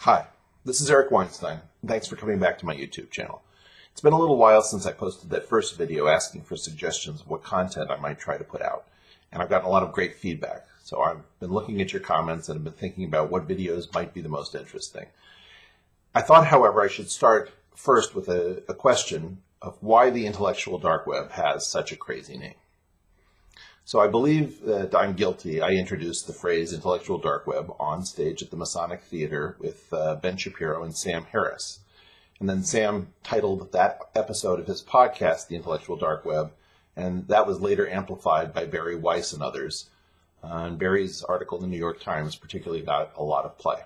Hi, this is Eric Weinstein. Thanks for coming back to my YouTube channel. It's been a little while since I posted that first video asking for suggestions of what content I might try to put out, and I've gotten a lot of great feedback. So I've been looking at your comments and have been thinking about what videos might be the most interesting. I thought, however, I should start first with a question of why the intellectual dark web has such a crazy name. So I believe that I'm guilty. I introduced the phrase intellectual dark web on stage at the Masonic Theater with Ben Shapiro and Sam Harris. And then Sam titled that episode of his podcast, The Intellectual Dark Web, and that was later amplified by Barry Weiss and others. And Barry's article in the New York Times particularly got a lot of play.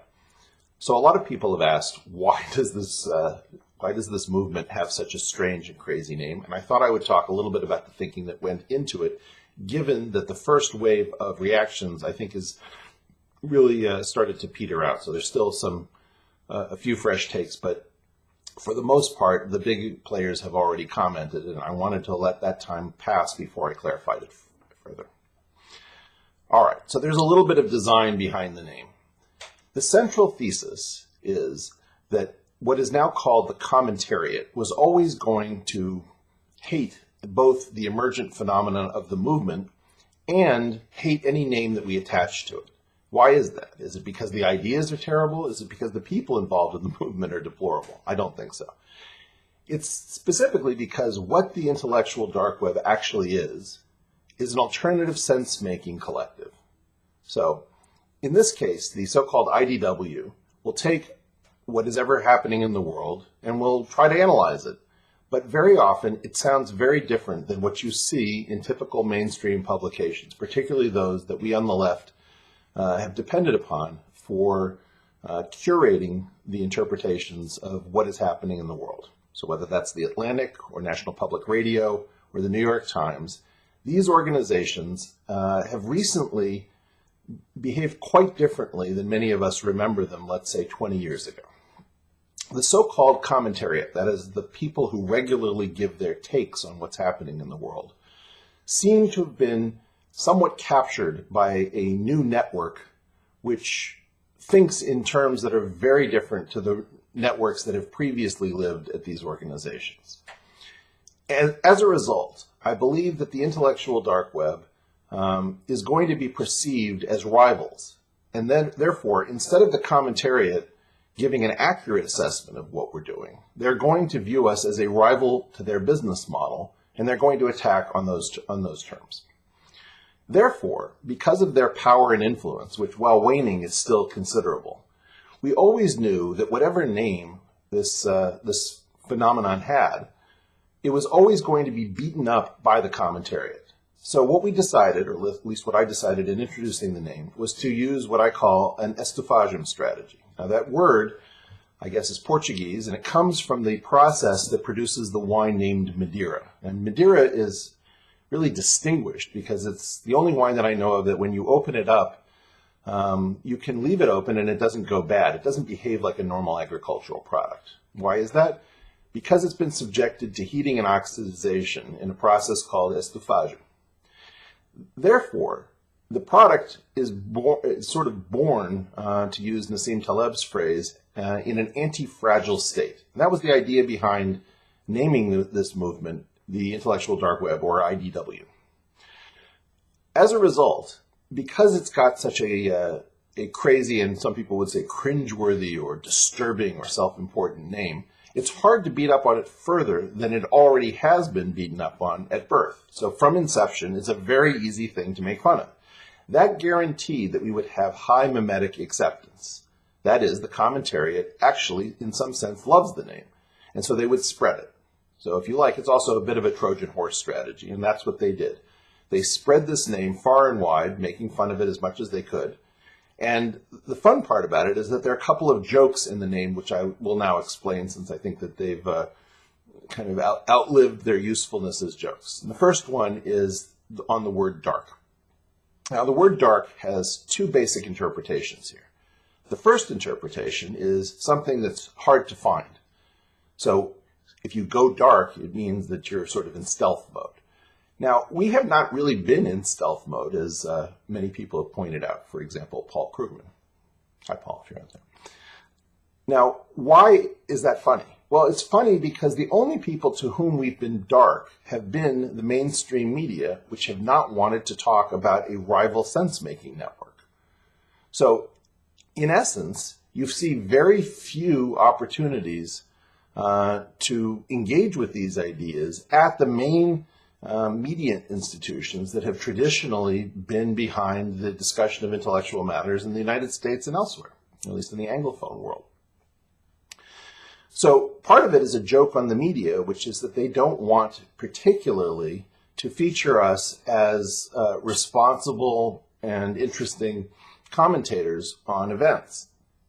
So a lot of people have asked, why does this movement have such a strange and crazy name? And I thought I would talk a little bit about the thinking that went into it, given that the first wave of reactions, I think, is really started to peter out. So there's still a few fresh takes, but for the most part, the big players have already commented, and I wanted to let that time pass before I clarified it further. All right, so there's a little bit of design behind the name. The central thesis is that what is now called the commentariat was always going to hate both the emergent phenomenon of the movement and hate any name that we attach to it. Why is that? Is it because the ideas are terrible? Is it because the people involved in the movement are deplorable? I don't think so. It's specifically because what the intellectual dark web actually is an alternative sense-making collective. So in this case, the so-called IDW will take what is ever happening in the world and will try to analyze it. But very often, it sounds very different than what you see in typical mainstream publications, particularly those that we on the left have depended upon for curating the interpretations of what is happening in the world. So whether that's the Atlantic or National Public Radio or the New York Times, these organizations have recently behaved quite differently than many of us remember them, let's say, 20 years ago. The so-called commentariat, that is, the people who regularly give their takes on what's happening in the world, seem to have been somewhat captured by a new network which thinks in terms that are very different to the networks that have previously lived at these organizations. And as a result, I believe that the intellectual dark web is going to be perceived as rivals. And then, therefore, instead of the commentariat giving an accurate assessment of what we're doing, they're going to view us as a rival to their business model, and they're going to attack on those terms. Therefore, because of their power and influence, which while waning is still considerable, we always knew that whatever name this phenomenon had, it was always going to be beaten up by the commentariat. So what we decided, or at least what I decided in introducing the name, was to use what I call an estufagem strategy. Now that word, I guess, is Portuguese, and it comes from the process that produces the wine named Madeira. And Madeira is really distinguished because it's the only wine that I know of that when you open it up, you can leave it open and it doesn't go bad. It doesn't behave like a normal agricultural product. Why is that? Because it's been subjected to heating and oxidization in a process called estufagem. Therefore, the product is sort of born, to use Nasim Taleb's phrase, in an anti-fragile state. And that was the idea behind naming this movement the Intellectual Dark Web, or IDW. As a result, because it's got such a crazy, and some people would say cringeworthy or disturbing or self-important name, it's hard to beat up on it further than it already has been beaten up on at birth. So from inception, it's a very easy thing to make fun of. That guaranteed that we would have high mimetic acceptance. That is, the commentariat actually, in some sense, loves the name. And so they would spread it. So if you like, it's also a bit of a Trojan horse strategy, and that's what they did. They spread this name far and wide, making fun of it as much as they could. And the fun part about it is that there are a couple of jokes in the name, which I will now explain since I think that they've kind of outlived their usefulness as jokes. And the first one is on the word dark. Now, the word dark has two basic interpretations here. The first interpretation is something that's hard to find. So if you go dark, it means that you're sort of in stealth mode. Now, we have not really been in stealth mode, as many people have pointed out. For example, Paul Krugman. Hi, Paul, if you're out there. Now, why is that funny? Well, it's funny because the only people to whom we've been dark have been the mainstream media, which have not wanted to talk about a rival sense-making network. So, in essence, you see very few opportunities to engage with these ideas at the main media institutions that have traditionally been behind the discussion of intellectual matters in the United States and elsewhere, at least in the Anglophone world. So part of it is a joke on the media, which is that they don't want particularly to feature us as responsible and interesting commentators on events.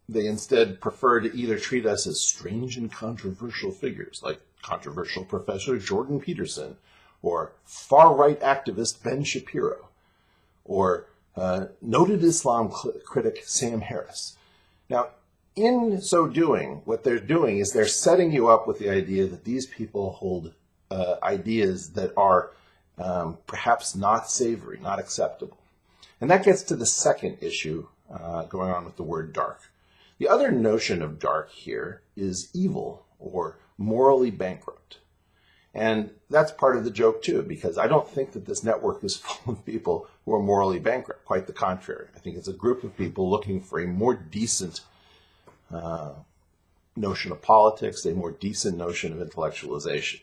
They instead prefer to either treat us as strange and controversial figures, like controversial Professor Jordan Peterson, or far-right activist Ben Shapiro, or noted Islam critic Sam Harris. Now, in so doing, what they're doing is they're setting you up with the idea that these people hold ideas that are perhaps not savory, not acceptable. And that gets to the second issue going on with the word dark. The other notion of dark here is evil or morally bankrupt. And that's part of the joke too, because I don't think that this network is full of people who are morally bankrupt. Quite the contrary. I think it's a group of people looking for a more decent notion of politics, a more decent notion of intellectualization.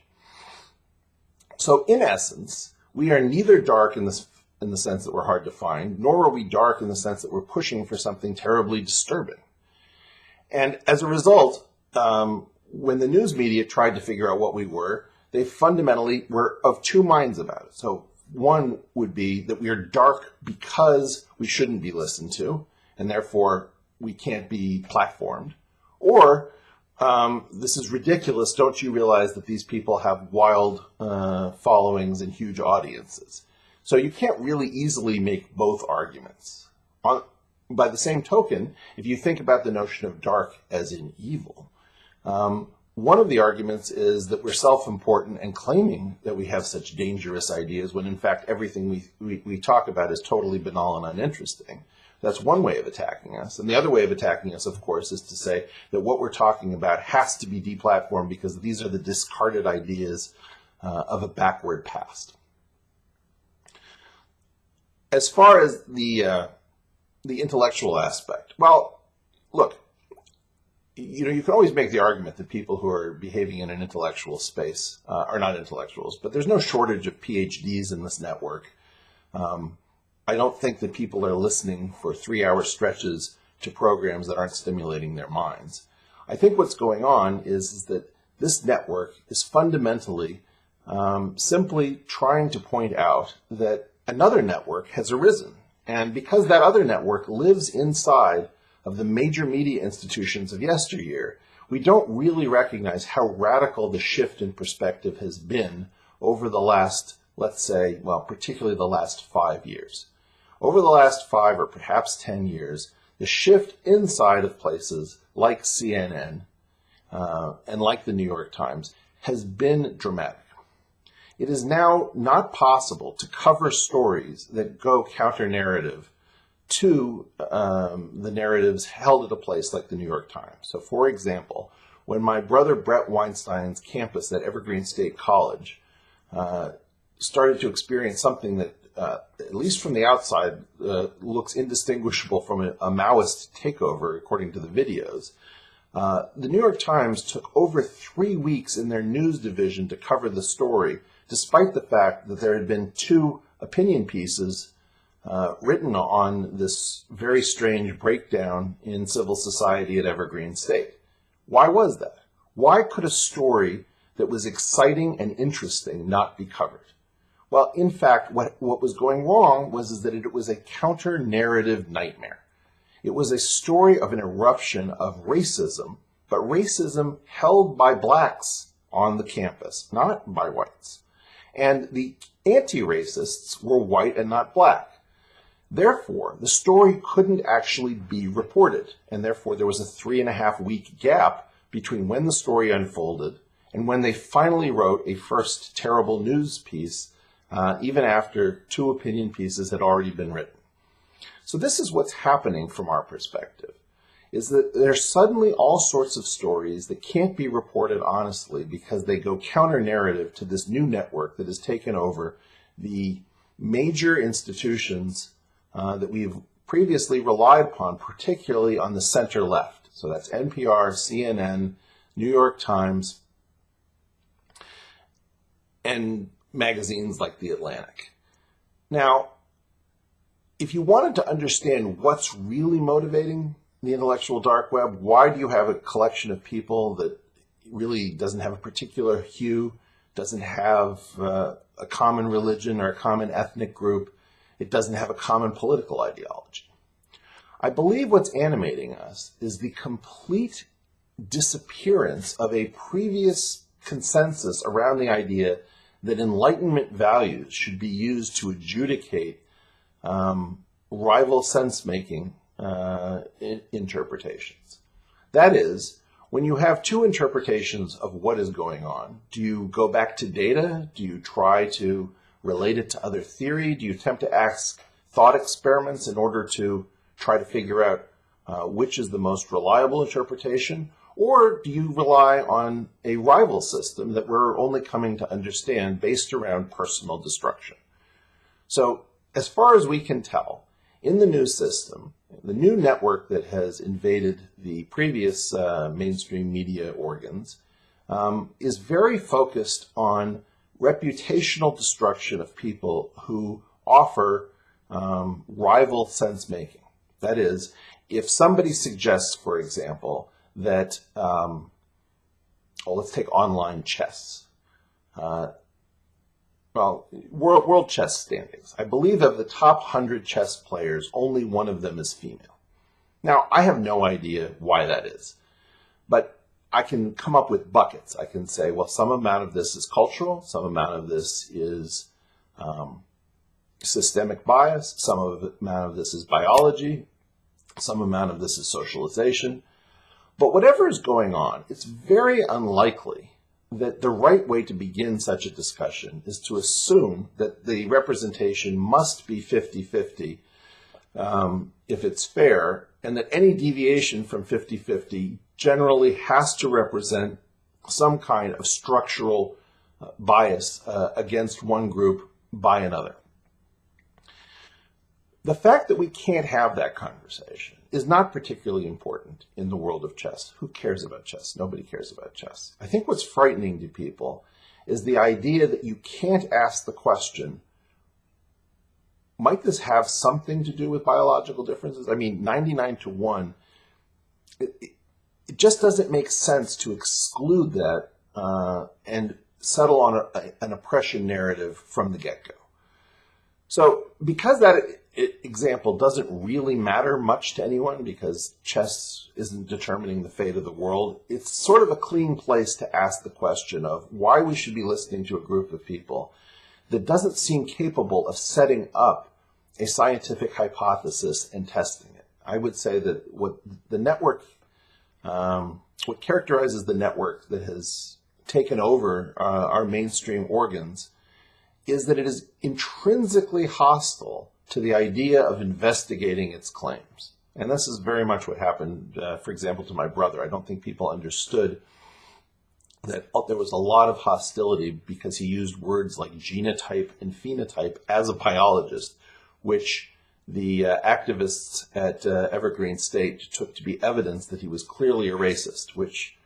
So in essence, we are neither dark in the sense that we're hard to find, nor are we dark in the sense that we're pushing for something terribly disturbing. And as a result, when the news media tried to figure out what we were, they fundamentally were of two minds about it. So one would be that we are dark because we shouldn't be listened to, and therefore we can't be platformed. Or, this is ridiculous, don't you realize that these people have wild followings and huge audiences? So you can't really easily make both arguments. By the same token, if you think about the notion of dark as in evil, one of the arguments is that we're self-important and claiming that we have such dangerous ideas when in fact everything we talk about is totally banal and uninteresting. That's one way of attacking us. And the other way of attacking us, of course, is to say that what we're talking about has to be deplatformed because these are the discarded ideas of a backward past. As far as the intellectual aspect, well, look, you can always make the argument that people who are behaving in an intellectual space are not intellectuals, but there's no shortage of PhDs in this network. I don't think that people are listening for 3-hour stretches to programs that aren't stimulating their minds. I think what's going on is that this network is fundamentally simply trying to point out that another network has arisen. And because that other network lives inside of the major media institutions of yesteryear, we don't really recognize how radical the shift in perspective has been over the last, let's say, well, particularly the last 5 years. Over the last 5 or perhaps 10 years, the shift inside of places like CNN and like the New York Times has been dramatic. It is now not possible to cover stories that go counter-narrative to the narratives held at a place like the New York Times. So, for example, when my brother Brett Weinstein's campus at Evergreen State College started to experience something that, at least from the outside, looks indistinguishable from a Maoist takeover, according to the videos, the New York Times took over 3 weeks in their news division to cover the story, despite the fact that there had been 2 opinion pieces written on this very strange breakdown in civil society at Evergreen State. Why was that? Why could a story that was exciting and interesting not be covered? Well, in fact, what was going wrong was that it was a counter-narrative nightmare. It was a story of an eruption of racism, but racism held by blacks on the campus, not by whites. And the anti-racists were white and not black. Therefore, the story couldn't actually be reported, and therefore there was a 3.5-week gap between when the story unfolded and when they finally wrote a first terrible news piece, even after 2 opinion pieces had already been written. So this is what's happening from our perspective. is that there's suddenly all sorts of stories that can't be reported honestly because they go counter-narrative to this new network that has taken over the major institutions that we've previously relied upon, particularly on the center left. So that's NPR, CNN, New York Times, and magazines like The Atlantic. Now, if you wanted to understand what's really motivating the intellectual dark web, why do you have a collection of people that really doesn't have a particular hue, doesn't have a common religion or a common ethnic group, it doesn't have a common political ideology? I believe what's animating us is the complete disappearance of a previous consensus around the idea that Enlightenment values should be used to adjudicate rival sense-making interpretations. That is, when you have two interpretations of what is going on, do you go back to data? Do you try to relate it to other theory? Do you attempt to ask thought experiments in order to try to figure out which is the most reliable interpretation? Or do you rely on a rival system that we're only coming to understand based around personal destruction? So, as far as we can tell, in the new system, the new network that has invaded the previous mainstream media organs is very focused on reputational destruction of people who offer rival sense-making. That is, if somebody suggests, for example, that, let's take online chess. World chess standings. I believe of the top 100 chess players, only one of them is female. Now, I have no idea why that is, but I can come up with buckets. I can say, well, some amount of this is cultural, some amount of this is systemic bias, some amount of this is biology, some amount of this is socialization. But whatever is going on, it's very unlikely that the right way to begin such a discussion is to assume that the representation must be 50-50 if it's fair, and that any deviation from 50-50 generally has to represent some kind of structural bias against one group by another. The fact that we can't have that conversation is not particularly important in the world of chess. Who cares about chess? Nobody cares about chess. I think what's frightening to people is the idea that you can't ask the question, might this have something to do with biological differences? I mean, 99-1, it just doesn't make sense to exclude that and settle on an oppression narrative from the get-go. So because that example doesn't really matter much to anyone because chess isn't determining the fate of the world, it's sort of a clean place to ask the question of why we should be listening to a group of people that doesn't seem capable of setting up a scientific hypothesis and testing it. I would say that what characterizes the network that has taken over our mainstream organs is that it is intrinsically hostile to the idea of investigating its claims. And this is very much what happened, for example, to my brother. I don't think people understood that there was a lot of hostility because he used words like genotype and phenotype as a biologist, which the activists at Evergreen State took to be evidence that he was clearly a racist, which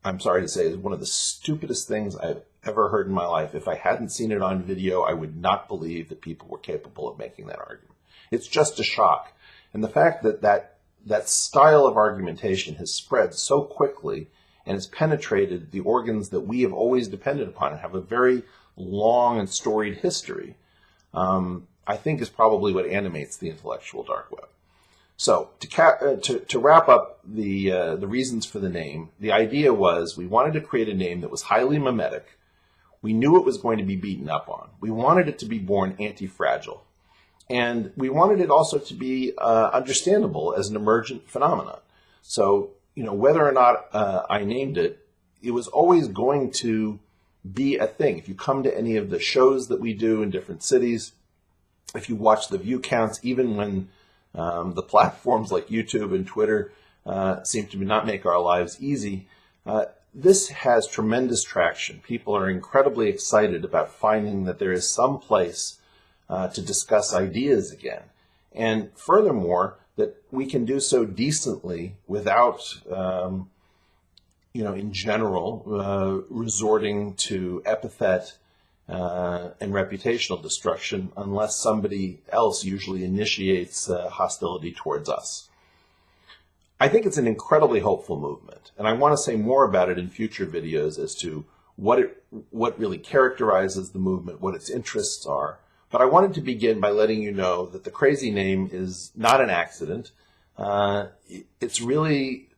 I'm sorry to say is one of the stupidest things I've ever heard in my life. If I hadn't seen it on video, I would not believe that people were capable of making that argument. It's just a shock. And the fact that that style of argumentation has spread so quickly and has penetrated the organs that we have always depended upon and have a very long and storied history, I think is probably what animates the intellectual dark web. So to wrap up the reasons for the name, the idea was we wanted to create a name that was highly mimetic. We knew it was going to be beaten up on. We wanted it to be born anti-fragile. And we wanted it also to be understandable as an emergent phenomenon. So, whether or not I named it, it was always going to be a thing. If you come to any of the shows that we do in different cities, if you watch the view counts, even when the platforms like YouTube and Twitter seem to not make our lives easy. This has tremendous traction. People are incredibly excited about finding that there is some place to discuss ideas again. And furthermore, that we can do so decently without, in general, resorting to epithet and reputational destruction unless somebody else usually initiates hostility towards us. I think it's an incredibly hopeful movement, and I want to say more about it in future videos as to what really characterizes the movement, what its interests are. But I wanted to begin by letting you know that the crazy name is not an accident. It's really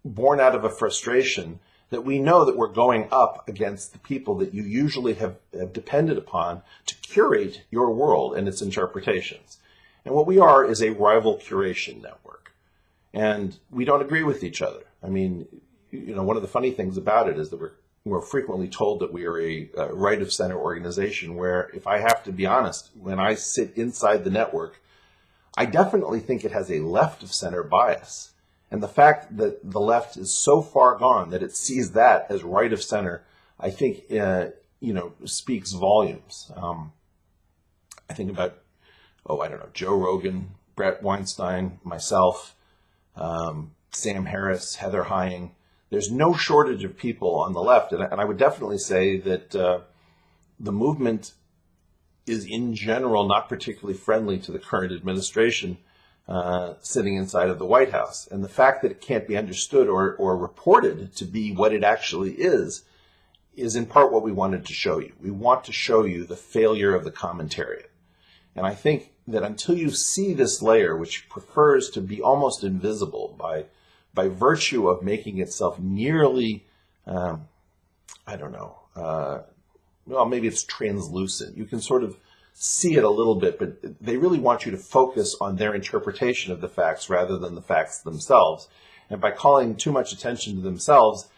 born out of a frustration that we know that we're going up against the people that you usually have depended upon to curate your world and its interpretations. And what we are is a rival curation network. And we don't agree with each other. I mean, one of the funny things about it is that we're frequently told that we are a right-of-center organization where, if I have to be honest, when I sit inside the network, I definitely think it has a left-of-center bias. And the fact that the left is so far gone that it sees that as right-of-center, I think, speaks volumes. I think about, Joe Rogan, Brett Weinstein, myself, Sam Harris, Heather Heying. There's no shortage of people on the left, and I would definitely say that the movement is in general not particularly friendly to the current administration sitting inside of the White House. And the fact that it can't be understood or reported to be what it actually is in part what we wanted to show you. We want to show you the failure of the commentariat. And I think that until you see this layer, which prefers to be almost invisible by virtue of making itself nearly, maybe it's translucent. You can sort of see it a little bit, but they really want you to focus on their interpretation of the facts rather than the facts themselves. And by calling too much attention to themselves,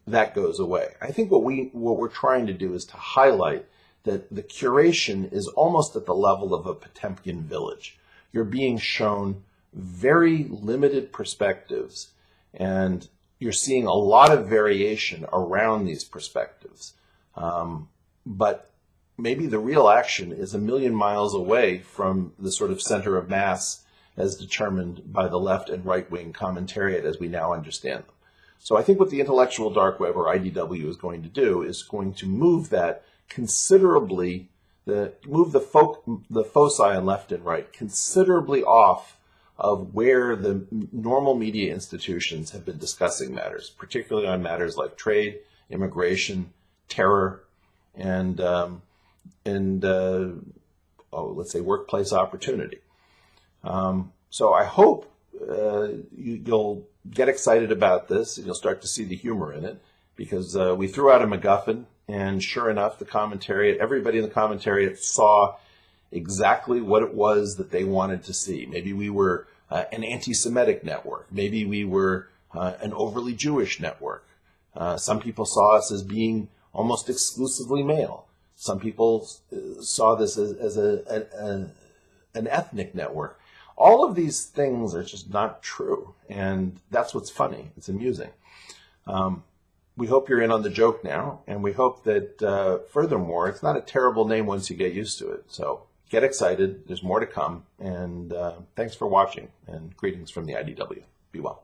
that goes away. I think what we're trying to do is to highlight that the curation is almost at the level of a Potemkin village. You're being shown very limited perspectives, and you're seeing a lot of variation around these perspectives. But maybe the real action is a million miles away from the sort of center of mass as determined by the left and right-wing commentariat as we now understand them. So I think what the intellectual dark web, or IDW, is going to do is going to move that considerably, move the foci on left and right considerably off of where the normal media institutions have been discussing matters, particularly on matters like trade, immigration, terror, and let's say workplace opportunity. So I hope you'll get excited about this and you'll start to see the humor in it, because we threw out a MacGuffin, and sure enough, everybody in the commentariat saw exactly what it was that they wanted to see. Maybe we were an anti-Semitic network. Maybe we were an overly Jewish network. Some people saw us as being almost exclusively male. Some people saw this as an ethnic network. All of these things are just not true, and that's what's funny. It's amusing. We hope you're in on the joke now, and we hope that, furthermore, it's not a terrible name once you get used to it. So get excited. There's more to come, and thanks for watching, and greetings from the IDW. Be well.